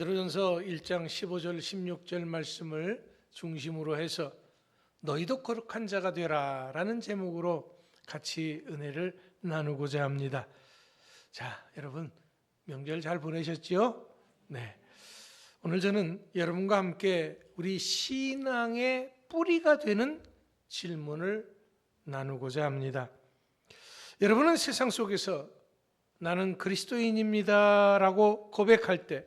베드로전서 1장 15절 16절 말씀을 중심으로 해서 너희도 거룩한 자가 되라 라는 제목으로 같이 은혜를 나누고자 합니다. 자, 여러분 명절 잘 보내셨지요? 네. 오늘 저는 여러분과 함께 우리 신앙의 뿌리가 되는 질문을 나누고자 합니다. 여러분은 세상 속에서 나는 그리스도인입니다 라고 고백할 때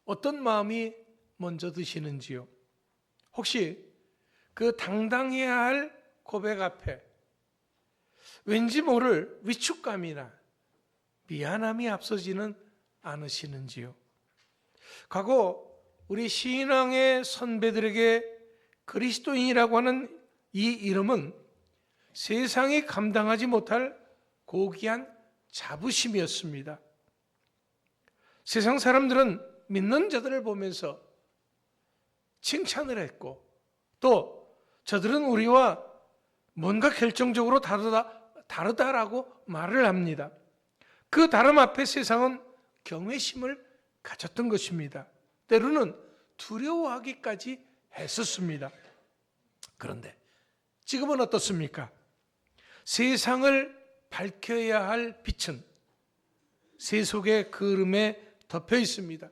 어떤 마음이 먼저 드시는지요? 혹시 그 당당해야 할 고백 앞에 왠지 모를 위축감이나 미안함이 앞서지는 않으시는지요? 과거 우리 신앙의 선배들에게 그리스도인이라고 하는 이 이름은 세상이 감당하지 못할 고귀한 자부심이었습니다. 세상 사람들은 믿는 자들을 보면서 칭찬을 했고 또 저들은 우리와 뭔가 결정적으로 다르다라고 말을 합니다. 그 다름 앞에 세상은 경외심을 가졌던 것입니다. 때로는 두려워하기까지 했었습니다. 그런데 지금은 어떻습니까? 세상을 밝혀야 할 빛은 세속의 그름에 덮여 있습니다.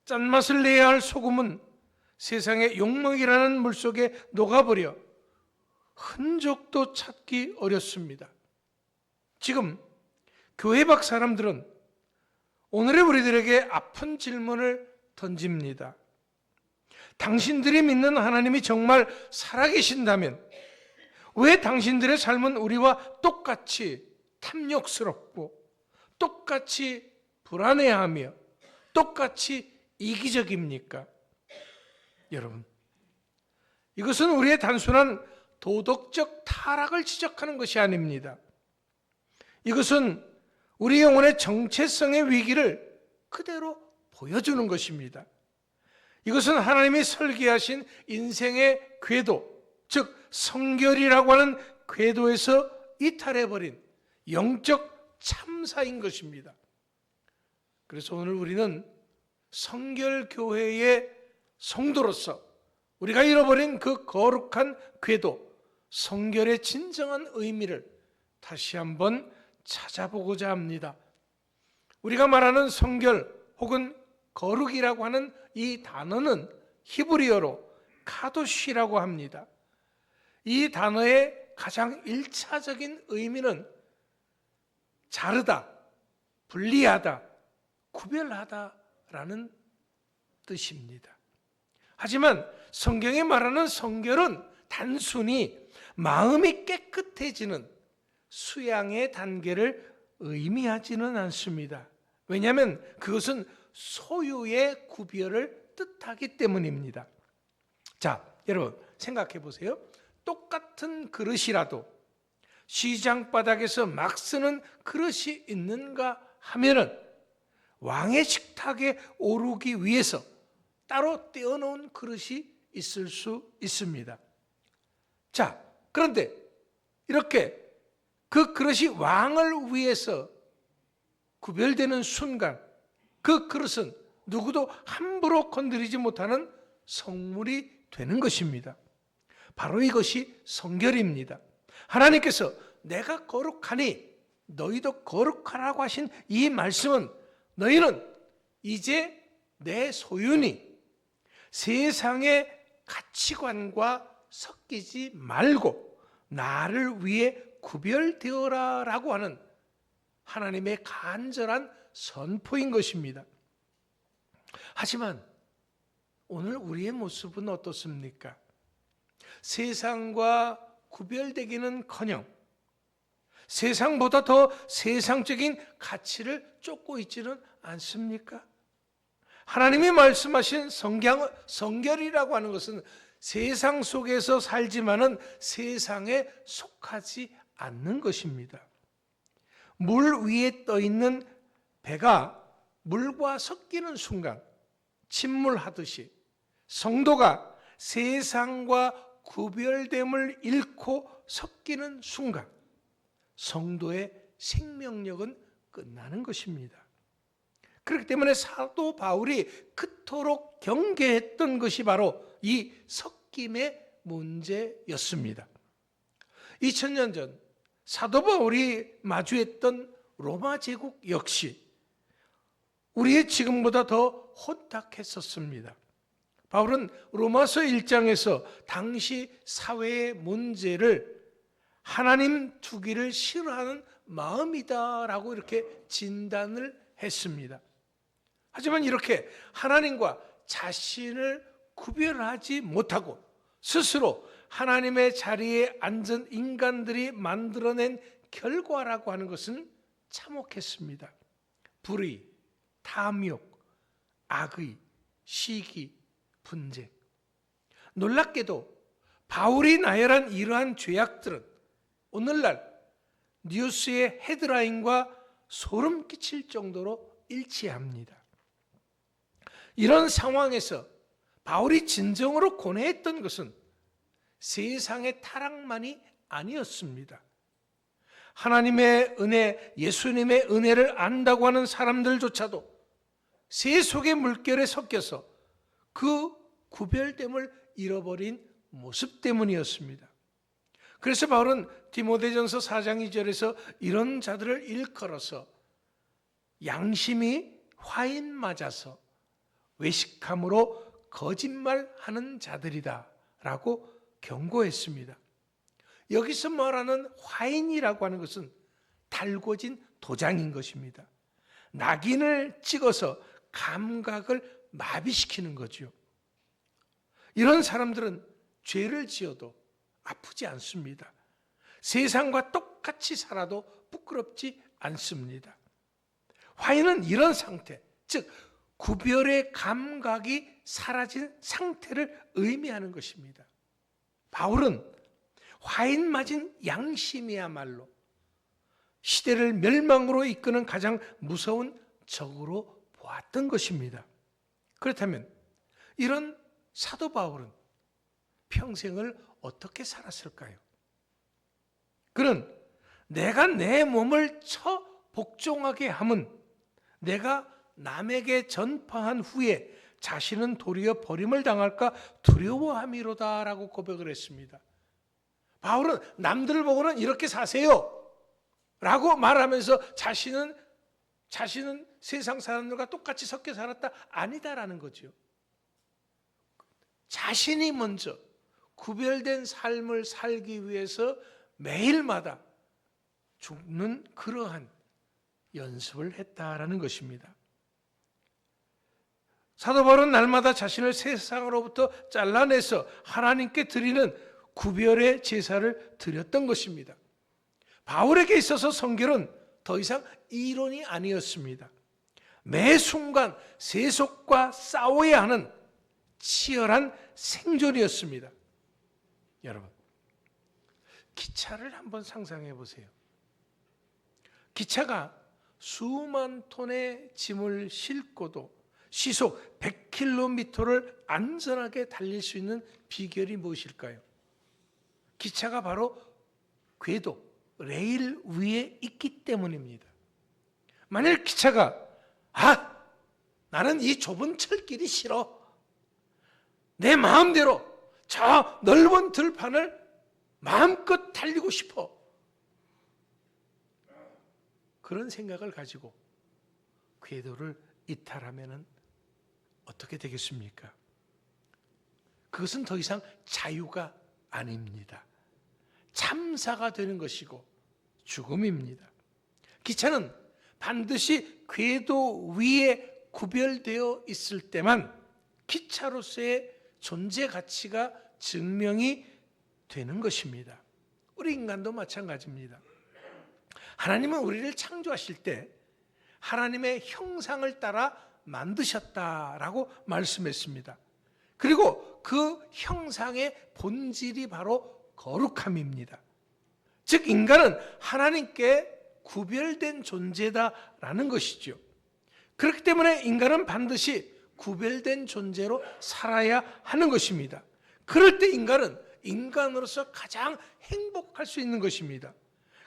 짠맛을 내야 할 소금은 세상의 욕망이라는 물속에 녹아버려 흔적도 찾기 어렵습니다. 지금 교회 밖 사람들은 오늘의 우리들에게 아픈 질문을 던집니다. 당신들이 믿는 하나님이 정말 살아계신다면 왜 당신들의 삶은 우리와 똑같이 탐욕스럽고 똑같이 불안해하며 똑같이 이기적입니까? 여러분, 이것은 우리의 단순한 도덕적 타락을 지적하는 것이 아닙니다. 이것은 우리 영혼의 정체성의 위기를 그대로 보여주는 것입니다. 이것은 하나님이 설계하신 인생의 궤도, 즉 성결이라고 하는 궤도에서 이탈해버린 영적 참사인 것입니다. 그래서 오늘 우리는 성결교회의 성도로서 우리가 잃어버린 그 거룩한 궤도, 성결의 진정한 의미를 다시 한번 찾아보고자 합니다. 우리가 말하는 성결 혹은 거룩이라고 하는 이 단어는 히브리어로 카도시라고 합니다. 이 단어의 가장 1차적인 의미는 자르다, 분리하다, 구별하다라는 뜻입니다. 하지만 성경이 말하는 성결은 단순히 마음이 깨끗해지는 수양의 단계를 의미하지는 않습니다. 왜냐하면 그것은 소유의 구별을 뜻하기 때문입니다. 자, 여러분 생각해 보세요. 똑같은 그릇이라도 시장 바닥에서 막 쓰는 그릇이 있는가 하면은 왕의 식탁에 오르기 위해서 따로 떼어놓은 그릇이 있을 수 있습니다. 자, 그런데 이렇게 그 그릇이 왕을 위해서 구별되는 순간 그 그릇은 누구도 함부로 건드리지 못하는 성물이 되는 것입니다. 바로 이것이 성결입니다. 하나님께서 내가 거룩하니 너희도 거룩하라고 하신 이 말씀은 너희는 이제 내 소유니 세상의 가치관과 섞이지 말고 나를 위해 구별되어라 라고 하는 하나님의 간절한 선포인 것입니다. 하지만 오늘 우리의 모습은 어떻습니까? 세상과 구별되기는커녕 세상보다 더 세상적인 가치를 쫓고 있지는 않습니까? 하나님이 말씀하신 성결이라고 하는 것은 세상 속에서 살지만은 세상에 속하지 않는 것입니다. 물 위에 떠 있는 배가 물과 섞이는 순간 침몰하듯이 성도가 세상과 구별됨을 잃고 섞이는 순간 성도의 생명력은 끝나는 것입니다. 그렇기 때문에 사도 바울이 그토록 경계했던 것이 바로 이 섞임의 문제였습니다. 2000년 전 사도 바울이 마주했던 로마 제국 역시 우리의 지금보다 더 혼탁했었습니다. 바울은 로마서 1장에서 당시 사회의 문제를 하나님 두기를 싫어하는 마음이다라고 이렇게 진단을 했습니다. 하지만 이렇게 하나님과 자신을 구별하지 못하고 스스로 하나님의 자리에 앉은 인간들이 만들어낸 결과라고 하는 것은 참혹했습니다. 불의, 탐욕, 악의, 시기, 분쟁. 놀랍게도 바울이 나열한 이러한 죄악들은 오늘날 뉴스의 헤드라인과 소름 끼칠 정도로 일치합니다. 이런 상황에서 바울이 진정으로 고뇌했던 것은 세상의 타락만이 아니었습니다. 하나님의 은혜, 예수님의 은혜를 안다고 하는 사람들조차도 세속의 물결에 섞여서 그 구별됨을 잃어버린 모습 때문이었습니다. 그래서 바울은 디모데전서 4장 2절에서 이런 자들을 일컬어서 양심이 화인 맞아서 외식함으로 거짓말하는 자들이다 라고 경고했습니다. 여기서 말하는 화인이라고 하는 것은 달궈진 도장인 것입니다. 낙인을 찍어서 감각을 마비시키는 거죠. 이런 사람들은 죄를 지어도 아프지 않습니다. 세상과 똑같이 살아도 부끄럽지 않습니다. 화인은 이런 상태, 즉 구별의 감각이 사라진 상태를 의미하는 것입니다. 바울은 화인 맞은 양심이야말로 시대를 멸망으로 이끄는 가장 무서운 적으로 보았던 것입니다. 그렇다면 이런 사도 바울은 평생을 어떻게 살았을까요? 그는 내가 내 몸을 처 복종하게 함은 내가 남에게 전파한 후에 자신은 도리어 버림을 당할까 두려워함이로다 라고 고백을 했습니다. 바울은 남들을 보고는 이렇게 사세요 라고 말하면서 자신은 세상 사람들과 똑같이 섞여 살았다? 아니다라는 거죠. 자신이 먼저 구별된 삶을 살기 위해서 매일마다 죽는 그러한 연습을 했다라는 것입니다. 사도 바울은 날마다 자신을 세상으로부터 잘라내서 하나님께 드리는 구별의 제사를 드렸던 것입니다. 바울에게 있어서 성결은 더 이상 이론이 아니었습니다. 매 순간 세속과 싸워야 하는 치열한 생존이었습니다. 여러분, 기차를 한번 상상해 보세요. 기차가 수만 톤의 짐을 싣고도 시속 100km를 안전하게 달릴 수 있는 비결이 무엇일까요? 기차가 바로 궤도, 레일 위에 있기 때문입니다. 만일 기차가 나는 이 좁은 철길이 싫어, 내 마음대로 저 넓은 들판을 마음껏 달리고 싶어, 그런 생각을 가지고 궤도를 이탈하면 어떻게 되겠습니까? 그것은 더 이상 자유가 아닙니다. 참사가 되는 것이고 죽음입니다. 기차는 반드시 궤도 위에 구별되어 있을 때만 기차로서의 존재 가치가 증명이 되는 것입니다. 우리 인간도 마찬가지입니다. 하나님은 우리를 창조하실 때 하나님의 형상을 따라 만드셨다라고 말씀했습니다. 그리고 그 형상의 본질이 바로 거룩함입니다. 즉 인간은 하나님께 구별된 존재다라는 것이죠. 그렇기 때문에 인간은 반드시 구별된 존재로 살아야 하는 것입니다. 그럴 때 인간은 인간으로서 가장 행복할 수 있는 것입니다.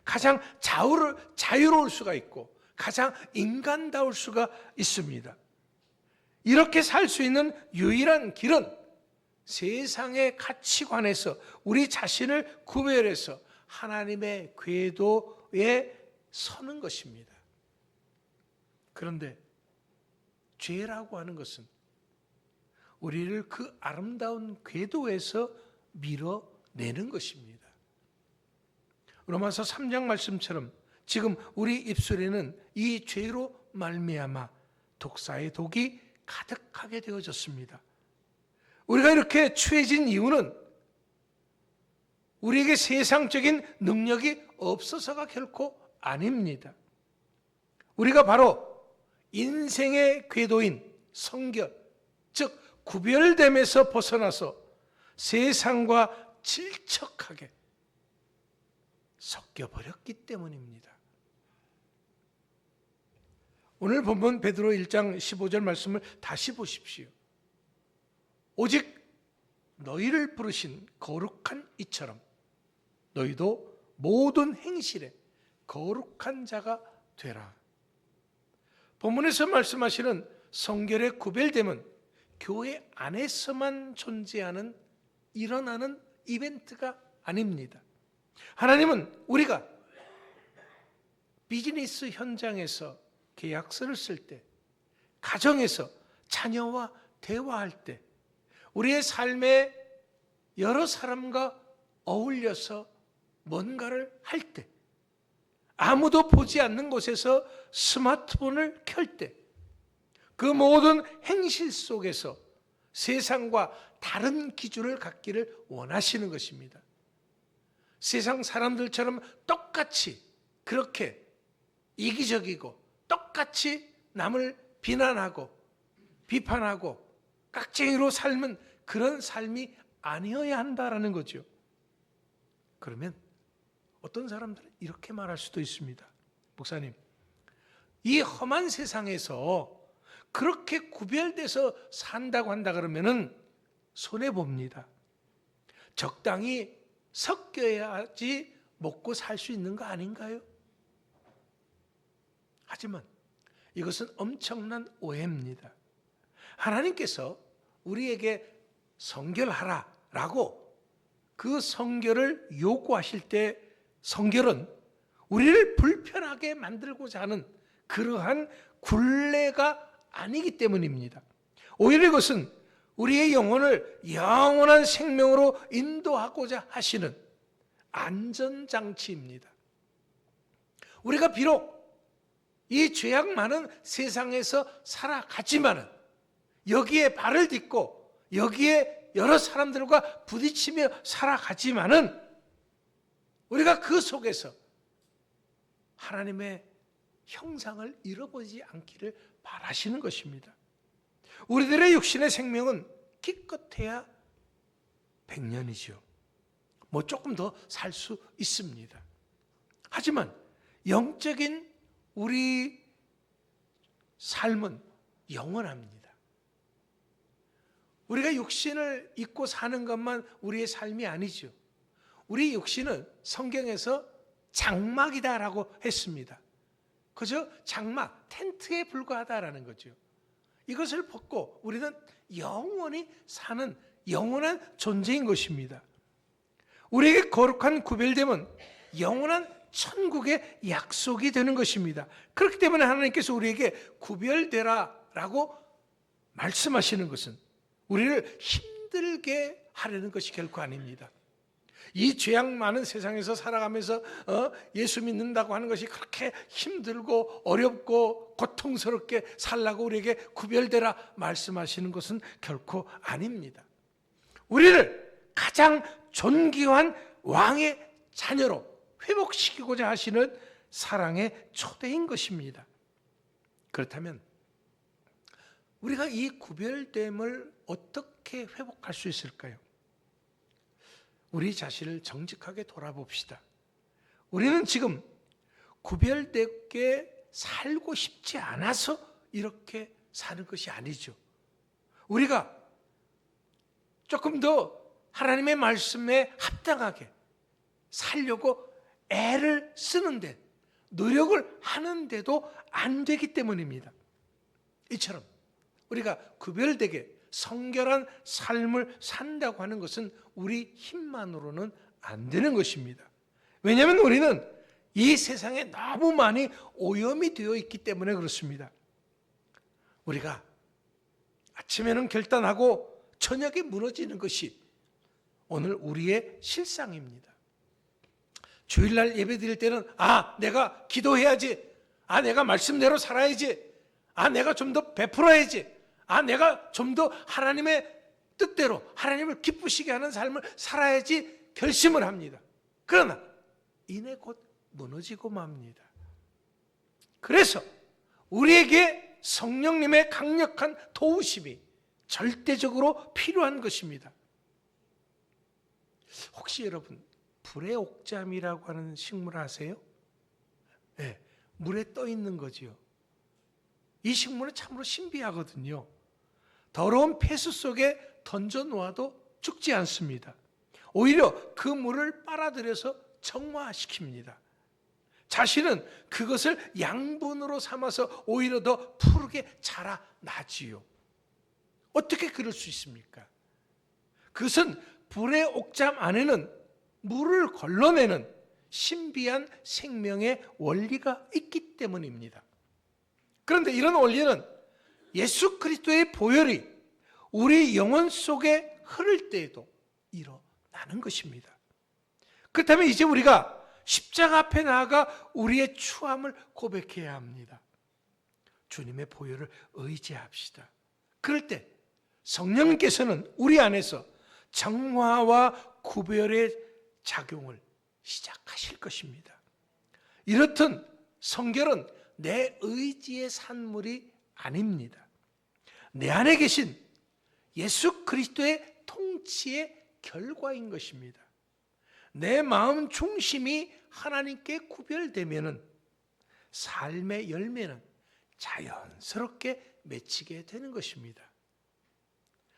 가장 자유로울 수가 있고 가장 인간다울 수가 있습니다. 이렇게 살 수 있는 유일한 길은 세상의 가치관에서 우리 자신을 구별해서 하나님의 궤도에 서는 것입니다. 그런데 죄라고 하는 것은 우리를 그 아름다운 궤도에서 밀어내는 것입니다. 로마서 3장 말씀처럼 지금 우리 입술에는 이 죄로 말미암아 독사의 독이 가득하게 되어졌습니다. 우리가 이렇게 추해진 이유는 우리에게 세상적인 능력이 없어서가 결코 아닙니다. 우리가 바로 인생의 궤도인 성결, 즉 구별됨에서 벗어나서 세상과 질척하게 섞여버렸기 때문입니다. 오늘 본문 베드로 1장 15절 말씀을 다시 보십시오. 오직 너희를 부르신 거룩한 이처럼 너희도 모든 행실에 거룩한 자가 되라. 본문에서 말씀하시는 성결의 구별됨은 교회 안에서만 존재하는 일어나는 이벤트가 아닙니다. 하나님은 우리가 비즈니스 현장에서 계약서를 쓸 때, 가정에서 자녀와 대화할 때, 우리의 삶에 여러 사람과 어울려서 뭔가를 할 때, 아무도 보지 않는 곳에서 스마트폰을 켤 때, 그 모든 행실 속에서 세상과 다른 기준을 갖기를 원하시는 것입니다. 세상 사람들처럼 똑같이 그렇게 이기적이고 똑같이 남을 비난하고 비판하고 깍쟁이로 삶은 그런 삶이 아니어야 한다라는 거죠. 그러면 어떤 사람들은 이렇게 말할 수도 있습니다. 목사님, 이 험한 세상에서 그렇게 구별돼서 산다고 한다 그러면은 손해봅니다. 적당히 섞여야지 먹고 살 수 있는 거 아닌가요? 하지만 이것은 엄청난 오해입니다. 하나님께서 우리에게 성결하라라고 그 성결을 요구하실 때 성결은 우리를 불편하게 만들고자 하는 그러한 굴레가 아니기 때문입니다. 오히려 이것은 우리의 영혼을 영원한 생명으로 인도하고자 하시는 안전장치입니다. 우리가 비록 이 죄악 많은 세상에서 살아가지만은 여기에 발을 딛고 여기에 여러 사람들과 부딪히며 살아가지만은 우리가 그 속에서 하나님의 형상을 잃어버리지 않기를 바라시는 것입니다. 우리들의 육신의 생명은 기껏해야 100년이죠. 뭐 조금 더 살 수 있습니다. 하지만 영적인 우리 삶은 영원합니다. 우리가 육신을 입고 사는 것만 우리의 삶이 아니죠. 우리 육신은 성경에서 장막이다라고 했습니다. 그저 장막, 텐트에 불과하다라는 거죠. 이것을 벗고 우리는 영원히 사는 영원한 존재인 것입니다. 우리에게 거룩한 구별됨은 영원한 천국의 약속이 되는 것입니다. 그렇기 때문에 하나님께서 우리에게 구별되라라고 말씀하시는 것은 우리를 힘들게 하려는 것이 결코 아닙니다. 이 죄악 많은 세상에서 살아가면서 예수 믿는다고 하는 것이 그렇게 힘들고 어렵고 고통스럽게 살라고 우리에게 구별되라 말씀하시는 것은 결코 아닙니다. 우리를 가장 존귀한 왕의 자녀로 회복시키고자 하시는 사랑의 초대인 것입니다. 그렇다면 우리가 이 구별됨을 어떻게 회복할 수 있을까요? 우리 자신을 정직하게 돌아봅시다. 우리는 지금 구별되게 살고 싶지 않아서 이렇게 사는 것이 아니죠. 우리가 조금 더 하나님의 말씀에 합당하게 살려고 애를 쓰는데 노력을 하는데도 안 되기 때문입니다. 이처럼 우리가 구별되게 성결한 삶을 산다고 하는 것은 우리 힘만으로는 안 되는 것입니다. 왜냐하면 우리는 이 세상에 너무 많이 오염이 되어 있기 때문에 그렇습니다. 우리가 아침에는 결단하고 저녁에 무너지는 것이 오늘 우리의 실상입니다. 주일날 예배 드릴 때는 내가 기도해야지, 내가 말씀대로 살아야지, 내가 좀 더 베풀어야지, 내가 좀 더 하나님의 뜻대로 하나님을 기쁘시게 하는 삶을 살아야지 결심을 합니다. 그러나 이내 곧 무너지고 맙니다. 그래서 우리에게 성령님의 강력한 도우심이 절대적으로 필요한 것입니다. 혹시 여러분 불의 옥잠이라고 하는 식물 아세요? 네, 물에 떠 있는 거지요. 이 식물은 참으로 신비하거든요. 더러운 폐수 속에 던져 놓아도 죽지 않습니다. 오히려 그 물을 빨아들여서 정화시킵니다. 자신은 그것을 양분으로 삼아서 오히려 더 푸르게 자라나지요. 어떻게 그럴 수 있습니까? 그것은 불의 옥잠 안에는 물을 걸러내는 신비한 생명의 원리가 있기 때문입니다. 그런데 이런 원리는 예수 그리스도의 보혈이 우리 영혼 속에 흐를 때에도 일어나는 것입니다. 그렇다면 이제 우리가 십자가 앞에 나아가 우리의 추함을 고백해야 합니다. 주님의 보혈을 의지합시다. 그럴 때 성령님께서는 우리 안에서 정화와 구별의 작용을 시작하실 것입니다. 이렇듯 성결은 내 의지의 산물이 아닙니다. 내 안에 계신 예수 그리스도의 통치의 결과인 것입니다. 내 마음 중심이 하나님께 구별되면은 삶의 열매는 자연스럽게 맺히게 되는 것입니다.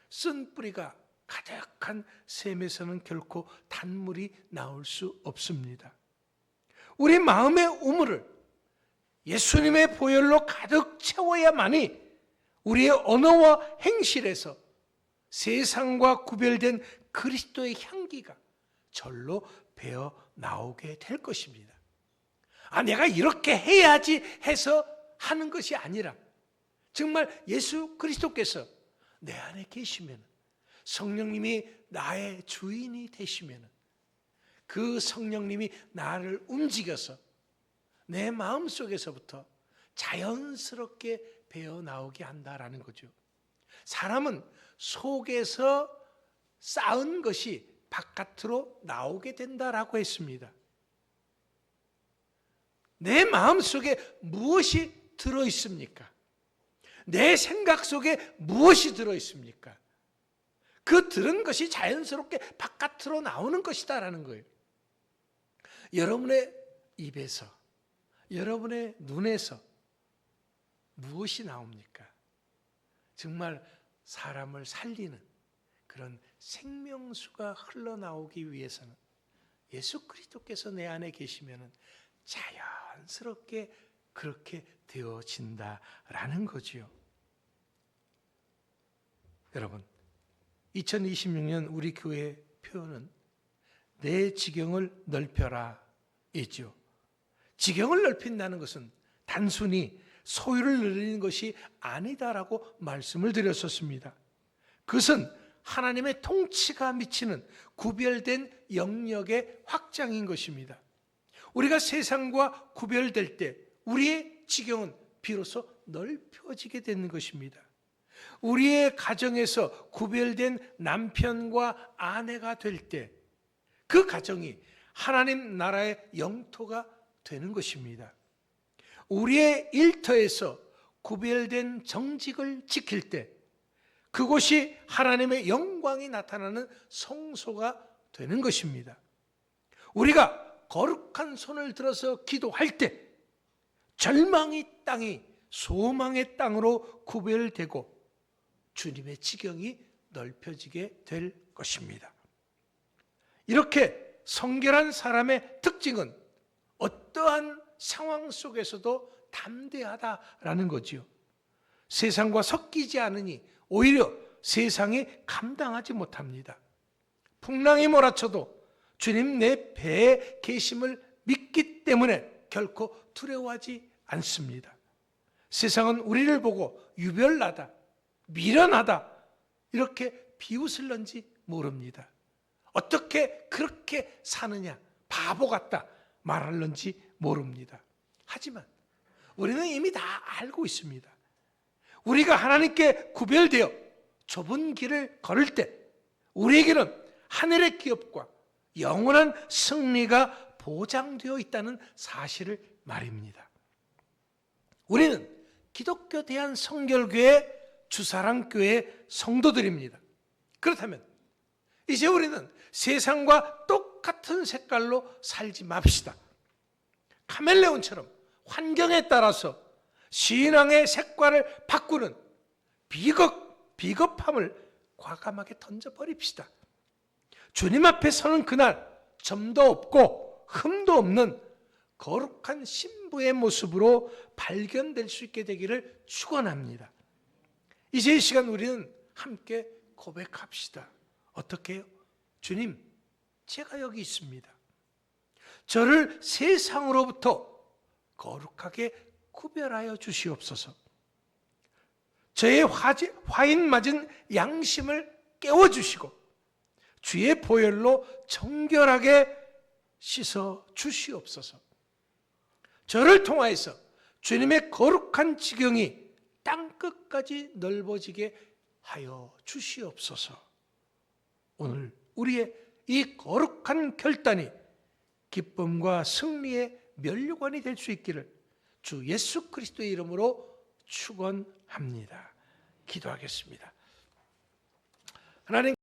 쓴 뿌리가 가득한 샘에서는 결코 단물이 나올 수 없습니다. 우리 마음의 우물을 예수님의 보혈로 가득 채워야만이 우리의 언어와 행실에서 세상과 구별된 그리스도의 향기가 절로 배어 나오게 될 것입니다. 내가 이렇게 해야지 해서 하는 것이 아니라 정말 예수 그리스도께서 내 안에 계시면, 성령님이 나의 주인이 되시면 그 성령님이 나를 움직여서 내 마음속에서부터 자연스럽게 배어 나오게 한다라는 거죠. 사람은 속에서 쌓은 것이 바깥으로 나오게 된다라고 했습니다. 내 마음속에 무엇이 들어있습니까? 내 생각 속에 무엇이 들어있습니까? 그 들은 것이 자연스럽게 바깥으로 나오는 것이다라는 거예요. 여러분의 입에서, 여러분의 눈에서 무엇이 나옵니까? 정말 사람을 살리는 그런 생명수가 흘러나오기 위해서는 예수 그리스도께서 내 안에 계시면 자연스럽게 그렇게 되어진다라는 거지요. 여러분, 2026년 우리 교회의 표현은 내 지경을 넓혀라 이죠. 지경을 넓힌다는 것은 단순히 소유를 늘리는 것이 아니다라고 말씀을 드렸었습니다. 그것은 하나님의 통치가 미치는 구별된 영역의 확장인 것입니다. 우리가 세상과 구별될 때 우리의 지경은 비로소 넓혀지게 되는 것입니다. 우리의 가정에서 구별된 남편과 아내가 될 때 그 가정이 하나님 나라의 영토가 되는 것입니다. 우리의 일터에서 구별된 정직을 지킬 때 그곳이 하나님의 영광이 나타나는 성소가 되는 것입니다. 우리가 거룩한 손을 들어서 기도할 때 절망의 땅이 소망의 땅으로 구별되고 주님의 지경이 넓혀지게 될 것입니다. 이렇게 성결한 사람의 특징은 어떠한 상황 속에서도 담대하다라는 거지요. 세상과 섞이지 않으니 오히려 세상이 감당하지 못합니다. 풍랑이 몰아쳐도 주님 내 배에 계심을 믿기 때문에 결코 두려워하지 않습니다. 세상은 우리를 보고 유별나다, 미련하다 이렇게 비웃을런지 모릅니다. 어떻게 그렇게 사느냐, 바보 같다 말할런지 모릅니다. 하지만 우리는 이미 다 알고 있습니다. 우리가 하나님께 구별되어 좁은 길을 걸을 때 우리에게는 하늘의 기업과 영원한 승리가 보장되어 있다는 사실을 말입니다. 우리는 기독교 대한성결교회 주사랑교회 성도들입니다. 그렇다면 이제 우리는 세상과 똑같은 색깔로 살지 맙시다. 카멜레온처럼 환경에 따라서 신앙의 색깔을 바꾸는 비겁함을 과감하게 던져버립시다. 주님 앞에 서는 그날 점도 없고 흠도 없는 거룩한 신부의 모습으로 발견될 수 있게 되기를 축원합니다. 이제 이 시간 우리는 함께 고백합시다. 어떻게 해요? 주님, 제가 여기 있습니다. 저를 세상으로부터 거룩하게 구별하여 주시옵소서. 저의 화인 맞은 양심을 깨워주시고 주의 보혈로 정결하게 씻어 주시옵소서. 저를 통하여서 주님의 거룩한 지경이 땅끝까지 넓어지게 하여 주시옵소서. 오늘 우리의 이 거룩한 결단이 기쁨과 승리의 면류관이 될 수 있기를 주 예수 그리스도의 이름으로 축원합니다. 기도하겠습니다. 하나님